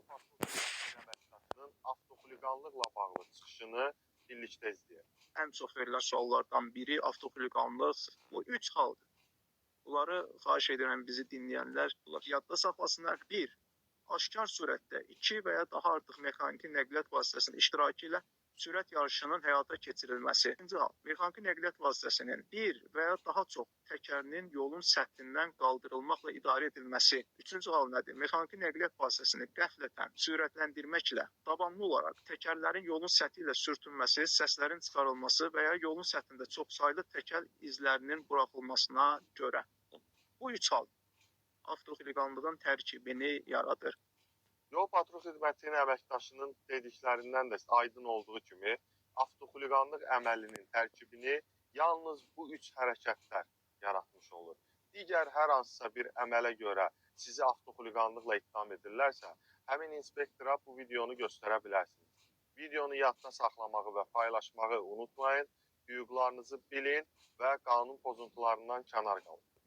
Yol patrul əməkdaşının avtoxuliqanlıqla bağlı çıxışını birlikdə izləyək. Ən çox verilən suallardan biri avtoxuliqanlıq. Bu üç haldır. Bunları xahiş edirəm bizi dinləyənlər yadda saxlasınlar. 1. Aşkar surətdə 2 və ya daha artıq mexaniki nəqliyyat vasitəsinin iştirakı ilə sürət yarışının həyata keçirilməsi. İkinci hal, mexaniki nəqliyyat vasitəsinin bir və ya daha çox təkərinin yolun səthindən qaldırılmaqla idarə edilməsi. Üçüncü hal nədir? Mexaniki nəqliyyat vasitəsini qəflətən sürətləndirməklə davamlı olaraq təkərlərin yolun səthi ilə sürtünməsi, səslərin çıxarılması və ya yolun səthində çoxsaylı təkər izlərinin buraxılmasına görə. Bu üç hal avtoxuliqanlığın tərkibini yaradır. Yol patrul xidmətinin əməkdaşının dediklərindən də aydın olduğu kimi, avtoxuliqanlıq əməlinin tərkibini yalnız bu üç hərəkətlər yaratmış olur. Digər hər hansısa bir əmələ görə sizi avtoxuliqanlıqla ittiham edirlərsə, həmin inspektora bu videonu göstərə bilərsiniz. Videonu yadda saxlamağı və paylaşmağı unutmayın, hüquqlarınızı bilin və qanun pozuntularından kənar qalın.